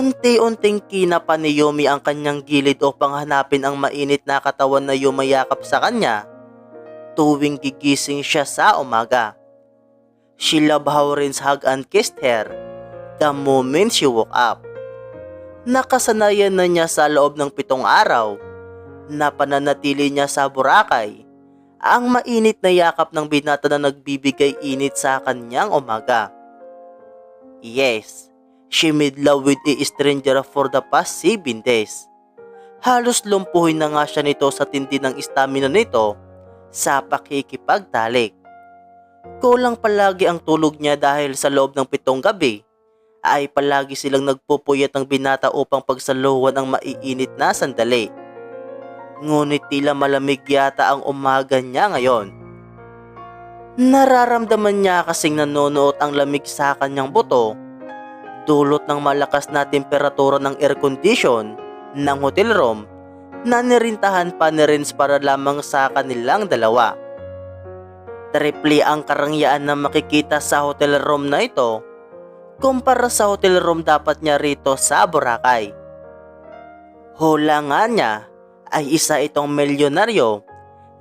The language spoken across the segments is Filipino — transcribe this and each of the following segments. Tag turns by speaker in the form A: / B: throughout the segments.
A: Unti-unting kinapa ni Yumi ang kanyang gilid upang hanapin ang mainit na katawan na yumayakap sa kanya tuwing gigising siya sa umaga. She loved how Renz hugged and kissed her the moment she woke up. Nakasanayan na niya sa loob ng 7 araw na pananatili niya sa Boracay ang mainit na yakap ng binata na nagbibigay init sa kanyang umaga. Yes, she made love with a stranger for the past 7 days. Halos lumpuhin na nga siya nito sa tindi ng stamina nito sa pakikipagtalik. Kulang palagi ang tulog niya dahil sa loob ng 7 gabi ay palagi silang nagpupuyat ng binata upang pagsaluhan ang maiinit na sandali. Ngunit tila malamig yata ang umaga niya ngayon. Nararamdaman niya kasing nanonood ang lamig sa kanyang buto dulot ng malakas na temperatura ng air condition ng hotel room na nirintahan pa ni Renz para lamang sa kanilang dalawa. Triple ang karangyaan na makikita sa hotel room na ito kumpara sa hotel room dapat niya rito sa Boracay. Hula nga niya ay isa itong milyonaryo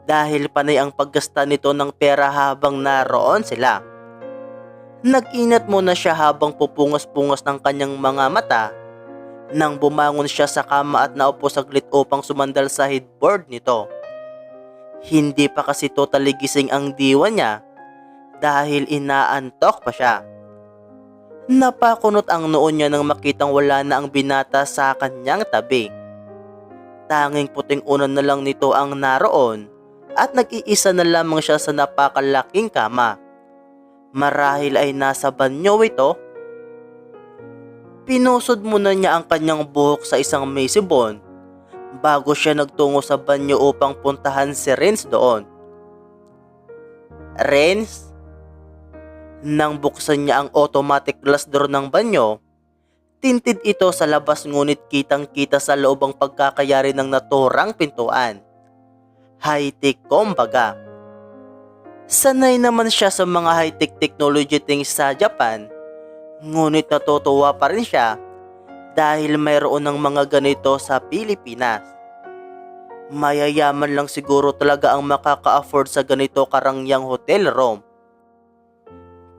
A: dahil panay ang paggasta nito ng pera habang naroon sila. Nag-inat muna siya habang pupungas-pungas ng kanyang mga mata nang bumangon siya sa kama at naupo saglit upang sumandal sa headboard nito. Hindi pa kasi totally gising ang diwa niya dahil inaantok pa siya. Napakunot ang noon niya nang makitang wala na ang binata sa kanyang tabi. Tanging puting unan na lang nito ang naroon at nag-iisa na lamang siya sa napakalaking kama. Marahil ay nasa banyo ito. Pinusod muna niya ang kanyang buhok sa isang mesibon bago siya nagtungo sa banyo upang puntahan si Renz doon. Renz? Nang buksan niya ang automatic glass door ng banyo, tintid ito sa labas ngunit kitang-kita sa loob ang pagkakayari ng naturang pintuan. High-tech kumbaga. Sanay naman siya sa mga high-tech technology things sa Japan, ngunit natutuwa pa rin siya dahil mayroon ng mga ganito sa Pilipinas. Mayayaman lang siguro talaga ang makaka-afford sa ganito karangyang hotel room.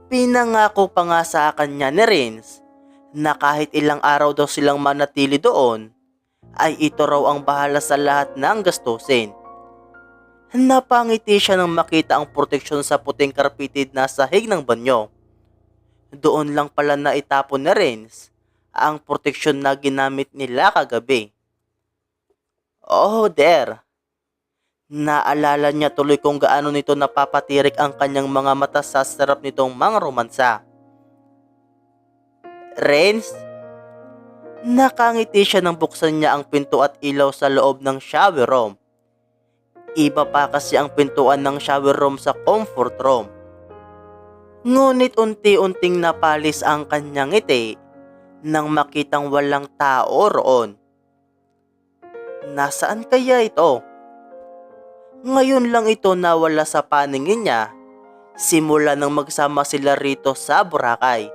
A: Pinangako pa nga sa kanya ni Renz na kahit ilang araw daw silang manatili doon, ay ito raw ang bahala sa lahat ng gastusin. Napangiti siya nang makita ang proteksyon sa puting karpetid na sahig ng banyo. Doon lang pala na itapon ni Renz ang proteksyon na ginamit nila kagabi. Oh there! Naalala niya tuloy kung gaano nito napapatirik ang kanyang mga mata sa sarap nitong mga romansa. Renz? Nakangiti siya nang buksan niya ang pinto at ilaw sa loob ng shower room. Iba pa kasi ang pintuan ng shower room sa comfort room. Ngunit unti-unting napalis ang kanyang ngiti nang makitang walang tao roon. Nasaan kaya ito? Ngayon lang ito nawala sa paningin niya simula nang magsama sila rito sa Boracay.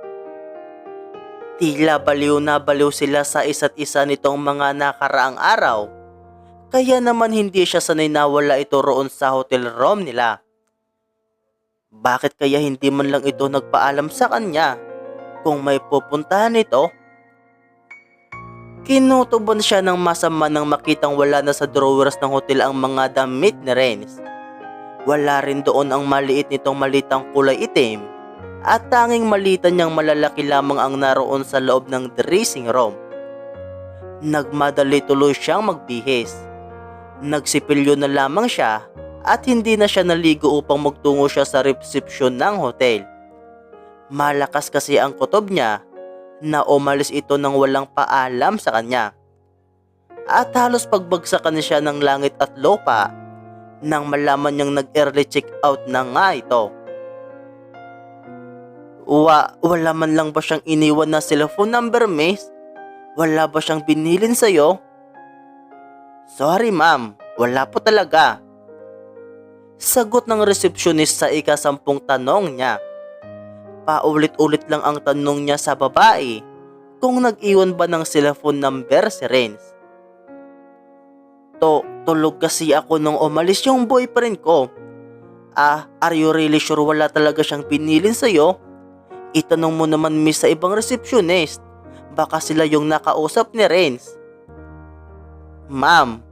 A: Tila baliw na baliw sila sa isa't isa nitong mga nakaraang araw, kaya naman hindi siya sanay na wala ito roon sa hotel room nila. Bakit kaya hindi man lang ito nagpaalam sa kanya kung may pupuntahan ito? Kinutuban siya ng masama nang makitang wala na sa drawers ng hotel ang mga damit ni Renz. Wala rin doon ang maliit nitong malitang kulay itim at tanging malitan niyang malalaki lamang ang naroon sa loob ng dressing room. Nagmadali tuloy siyang magbihis. Nagsipilyo na lamang siya at hindi na siya naligo upang magtungo siya sa resepsyon ng hotel. Malakas kasi ang kutob niya na umalis ito nang walang paalam sa kanya. At halos pagbagsakan siya ng langit at lupa nang malaman niyang nag-early check out na nga ito. Wala man lang ba siyang iniwan na cellphone number, miss? Wala ba siyang binilin sa'yo? Sorry ma'am, wala po talaga. Sagot ng resepsyonist sa ika-10 tanong niya. Paulit-ulit lang ang tanong niya sa babae, kung nag-iwan ba ng cellphone number si Renz. Tulog kasi ako nung umalis yung boyfriend ko. Are you really sure wala talaga siyang pinilin sa'yo? Itanong mo naman miss sa ibang receptionist. Baka sila yung nakausap ni Renz. Ma'am,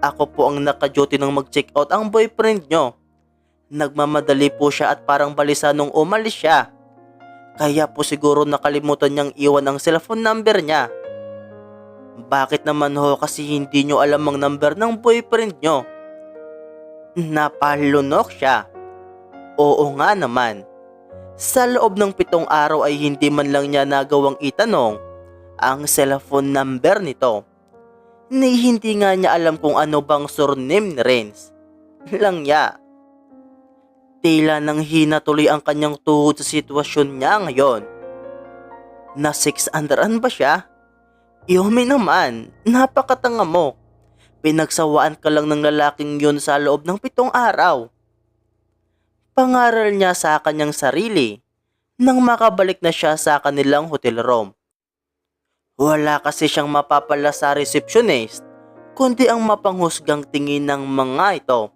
A: ako po ang naka-duty nang mag-check out ang boyfriend nyo. Nagmamadali po siya at parang balisa nung umalis siya. Kaya po siguro nakalimutan niyang iwan ang cellphone number niya. Bakit naman ho kasi hindi nyo alam ang number ng boyfriend nyo? Napalunok siya. Oo nga naman. Sa loob ng 7 araw ay hindi man lang niya nagawang itanong ang cellphone number nito. Ni hindi nga niya alam kung ano bang surname ni Renz. Langya. Tila nang hina tuloy ang kanyang tuhod sa sitwasyon niya ngayon. Na 600 ba siya? Yumi naman, napakatanga mo. Pinagsawaan ka lang ng lalaking yun sa loob ng 7 araw. Pangaral niya sa kanyang sarili nang makabalik na siya sa kanilang hotel room. Wala kasi siyang mapapala sa receptionist, kundi ang mapanghusgang tingin ng mga ito.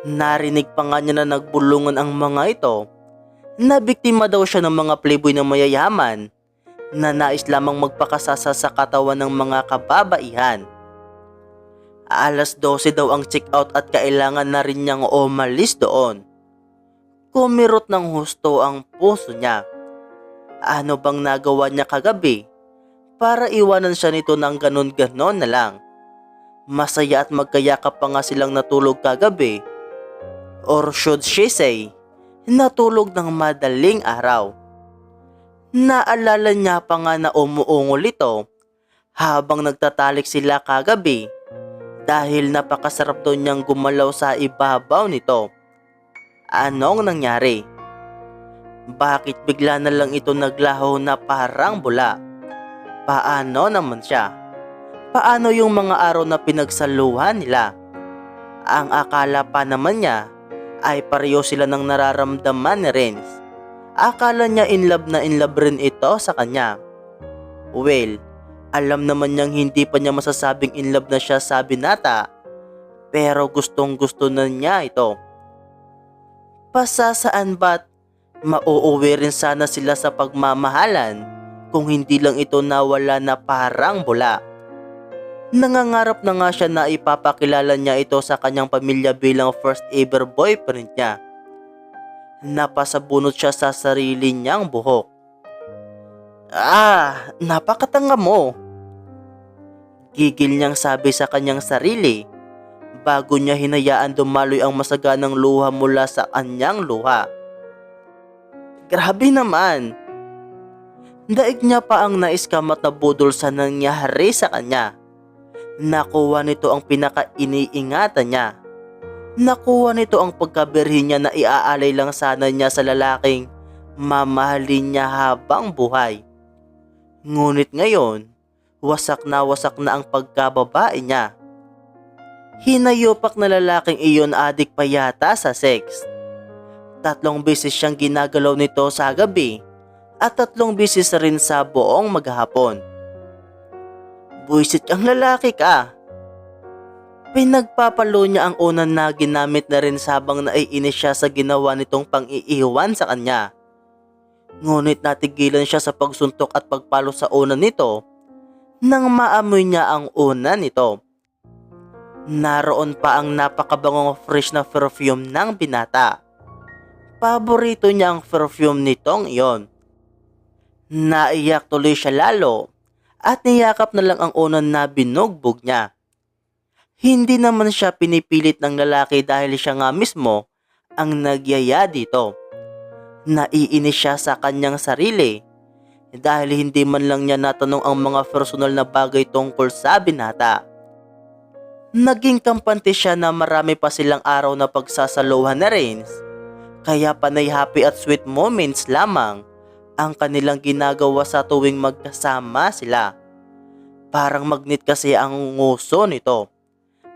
A: Narinig pa nga niya na nagbulungan ang mga ito na biktima daw siya ng mga playboy na mayayaman na nais lamang magpakasasa sa katawan ng mga kababaihan. Alas 12 daw ang check-out at kailangan na rin niyang umalis doon. Kumirot ng husto ang puso niya. Ano bang nagawa niya kagabi para iwanan siya nito ng ganon-ganon na lang? Masaya at magkayakap pa nga silang natulog kagabi. Or should she say, natulog ng madaling araw. Naalala niya pa nga na umuungol ito habang nagtatalik sila kagabi dahil napakasarap daw niyang gumalaw sa ibabaw nito. Anong nangyari? Bakit bigla na lang ito naglaho na parang bula? Paano naman siya? Paano yung mga araw na pinagsaluhan nila? Ang akala pa naman niya ay pareho sila ng nararamdaman ni Renz. Akala niya in love rin ito sa kanya. Well, alam naman niyang hindi pa niya masasabing in love na siya sa binata, pero gustong gusto na niya ito. Pasasaan ba't mauuwi rin sana sila sa pagmamahalan kung hindi lang ito nawala na parang bula. Nangangarap na nga siya na ipapakilala niya ito sa kanyang pamilya bilang first ever boyfriend niya. Napasabunot siya sa sarili niyang buhok. Napakatanga mo. Gigil niyang sabi sa kanyang sarili bago niya hinayaan dumaloy ang masaganang luha mula sa kanyang luha. Grabe naman. Daig niya pa ang naiskam at nabudol sa nangyari sa kanya. Nakuha nito ang pinaka-iniingatan niya. Nakuha nito ang pagkabirhin niya na iaalay lang sana niya sa lalaking mamahalin niya habang buhay. Ngunit ngayon, wasak na ang pagkababae niya. Hinayupak na lalaking iyon adik pa yata sa sex. 3 beses siyang ginagalaw nito sa gabi at 3 beses rin sa buong maghapon. Buisit ang lalaki ka. Pinagpapalo niya ang unan na ginamit na rin habang naiinis siya sa ginawa nitong pang-iiwan sa kanya. Ngunit natigilan siya sa pagsuntok at pagpalo sa unan nito nang maamoy niya ang unan nito. Naroon pa ang napakabangong fresh na perfume ng binata. Paborito niya ang perfume nitong iyon. Naiyak tuloy siya lalo at niyakap na lang ang unan na binugbog niya. Hindi naman siya pinipilit ng lalaki dahil siya nga mismo ang nagyaya dito. Naiinis siya sa kanyang sarili dahil hindi man lang niya natanong ang mga personal na bagay tungkol sa binata. Naging kampante siya na marami pa silang araw na pagsasaluhan na Renz, kaya panay happy at sweet moments lamang ang kanilang ginagawa sa tuwing magkasama sila. Parang magnet kasi ang nguso nito.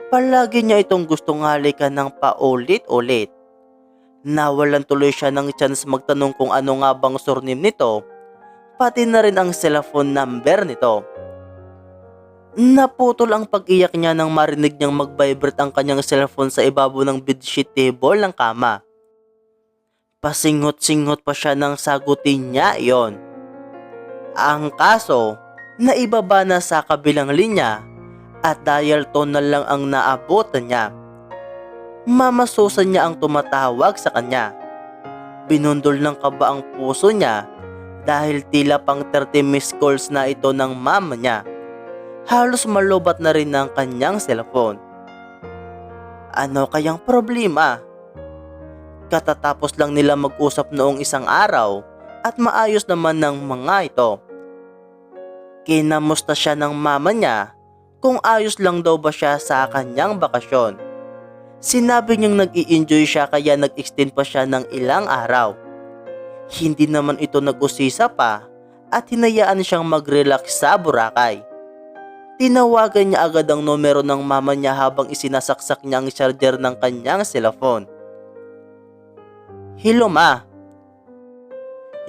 A: Palagi niya itong gustong halikan ng paulit-ulit. Nawalan tuloy siya ng chance magtanong kung ano nga bang surname nito pati na rin ang cellphone number nito. Naputol ang pag-iyak niya nang marinig niyang mag-vibrate ang kanyang cellphone sa ibabaw ng bedsheet table ng kama. Pasingot-singot pa siya nang sagutin niya iyon. Ang kaso, naibaba na sa kabilang linya at dial tone na lang ang naabutan niya. Mama Susan niya ang tumatawag sa kanya. Binundol ng kaba ang puso niya dahil tila pang 30 missed calls na ito ng mama niya. Halos malubat na rin ang kanyang cellphone. Ano kayang problema? Katatapos lang nila mag-usap noong isang araw at maayos naman ng mga ito. Kinamusta siya ng mama niya kung ayos lang daw ba siya sa kanyang bakasyon. Sinabi niyang nag-i-enjoy siya kaya nag-extend pa siya ng ilang araw. Hindi naman ito nag-usisa pa at hinayaan siyang mag-relax sa Boracay. Tinawagan niya agad ang numero ng mama niya habang isinasaksak niya ang charger ng kanyang cellphone. Hello ma.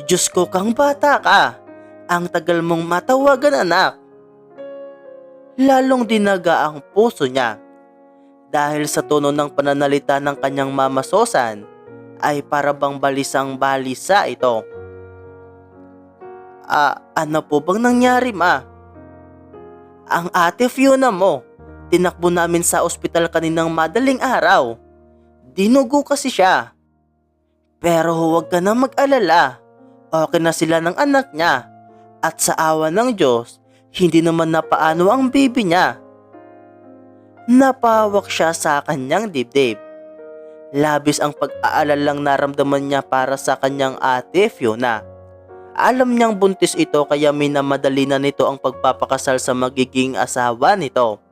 A: Diyos ko kang bata ka. Ang tagal mong matawagan anak. Lalong dinaga ang puso niya. Dahil sa tono ng pananalita ng kanyang mama Susan ay para bang balisang balisa ito. Ano po bang nangyari ma? Ang ate Fiona mo, tinakbo namin sa ospital kaninang madaling araw. Dinugo kasi siya. Pero huwag ka na mag-alala. Okay na sila ng anak niya. At sa awa ng Diyos, hindi naman napaano ang baby niya. Napahawak siya sa kanyang dibdib. Labis ang pag-aalalang naramdaman niya para sa kanyang ate Fiona. Alam niyang buntis ito kaya minamadali na nito ang pagpapakasal sa magiging asawa nito.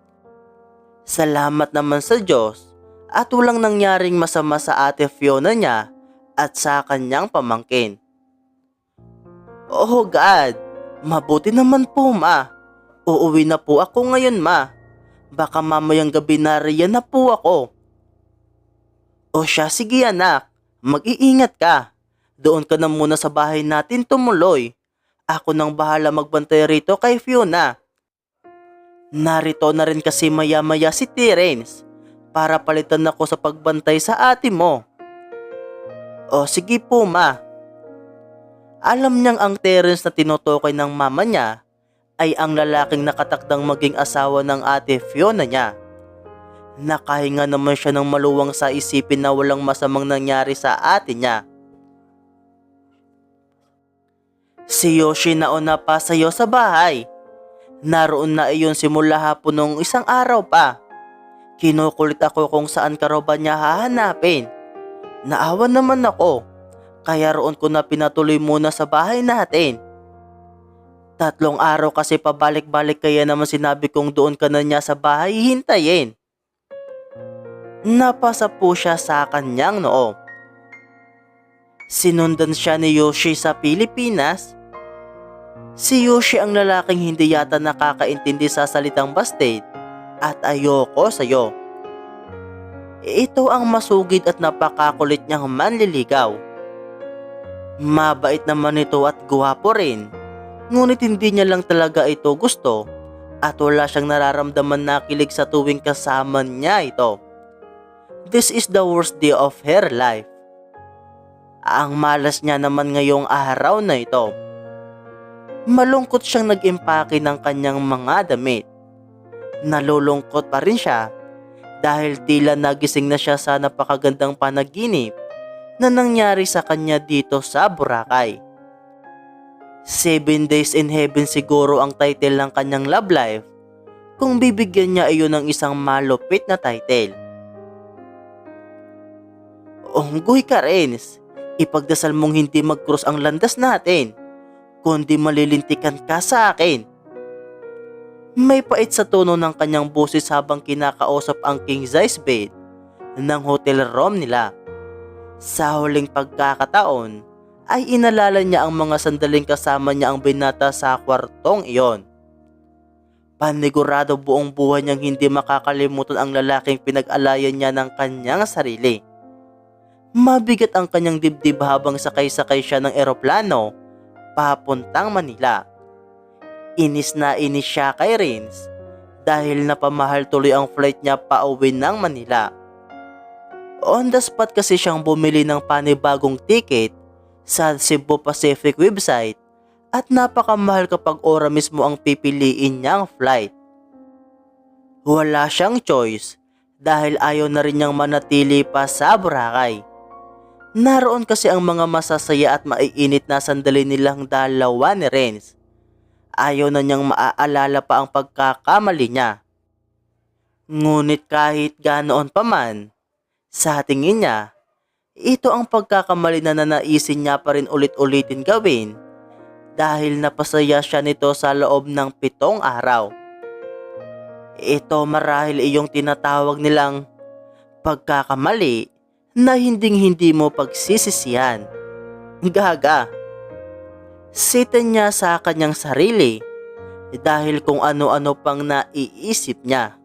A: Salamat naman sa Diyos at walang nangyaring masama sa ate Fiona niya at sa kanyang pamangkin. Oh God, mabuti naman po ma. Uuwi na po ako ngayon ma. Baka mamayang gabi na riyan na po ako. O siya, sige anak, mag-iingat ka. Doon ka na muna sa bahay natin tumuloy. Ako nang bahala magbantay rito kay Fiona. Narito na rin kasi maya-maya si Terence para palitan ako sa pagbantay sa ate mo. O sige po ma. Alam niyang ang Terence na tinutukoy ng mama niya ay ang lalaking nakatakdang maging asawa ng ate Fiona niya. Nakahinga naman siya ng maluwang sa isipin na walang masamang nangyari sa ate niya. Si Yoshi nauna pa sa iyo sa bahay. Naroon na iyon simula hapon nung isang araw pa. Kinukulit ako kung saan ka raw ba niya hahanapin. Naawa naman ako, kaya roon ko na pinatuloy muna sa bahay natin. 3 araw kasi pabalik-balik kaya naman sinabi kong doon ka na niya sa bahay hintayin. Napasa po siya sa kanyang noo. Sinundan siya ni Yoshi sa Pilipinas. Si Yoshi ang lalaking hindi yata nakakaintindi sa salitang basted at ayoko sa'yo. Ito ang masugid at napakakulit niyang manliligaw. Mabait naman ito at guwapo rin, ngunit hindi niya lang talaga ito gusto at wala siyang nararamdaman na kilig sa tuwing kasama niya ito. This is the worst day of her life. Ang malas niya naman ngayong araw na ito. Malungkot siyang nag-impake ng kanyang mga damit. Nalulungkot pa rin siya dahil tila nagising na siya sa napakagandang panaginip na nangyari sa kanya dito sa Boracay. 7 Days in Heaven siguro ang title ng kanyang love life kung bibigyan niya iyon ng isang malupit na title. Unggoy ka, Renz. Ipagdasal mong hindi mag-cross ang landas natin, kundi malilintikan ka sa akin. May pait sa tono ng kanyang boses habang kinakausap ang king size bed ng hotel room nila. Sa huling pagkakataon ay inalala niya ang mga sandaling kasama niya ang binata sa kwartong iyon. Panigurado buong buhay niyang hindi makakalimutan ang lalaking pinag-alayan niya ng kanyang sarili. Mabigat ang kanyang dibdib habang sakay-sakay siya ng eroplano papuntang Manila. Inis na inis siya kay Renz dahil napamahal tuloy ang flight niya pauwi ng Manila. On the spot kasi siyang bumili ng panibagong ticket sa Cebu Pacific website at napakamahal kapag ora mismo ang pipiliin niyang flight. Wala siyang choice dahil ayaw na rin niyang manatili pa sa Boracay. Naroon kasi ang mga masasaya at maiinit na sandali nilang dalawa ni Renz. Ayaw na niyang maaalala pa ang pagkakamali niya. Ngunit kahit ganoon pa man, sa tingin niya, ito ang pagkakamali na nanaisin niya pa rin ulit-ulitin gawin dahil napasaya siya nito sa loob ng 7 araw. Ito marahil iyong tinatawag nilang pagkakamali na hinding-hindi mo pagsisisihan. Gaga. Sitan niya sa kanyang sarili dahil kung ano-ano pang naiisip niya.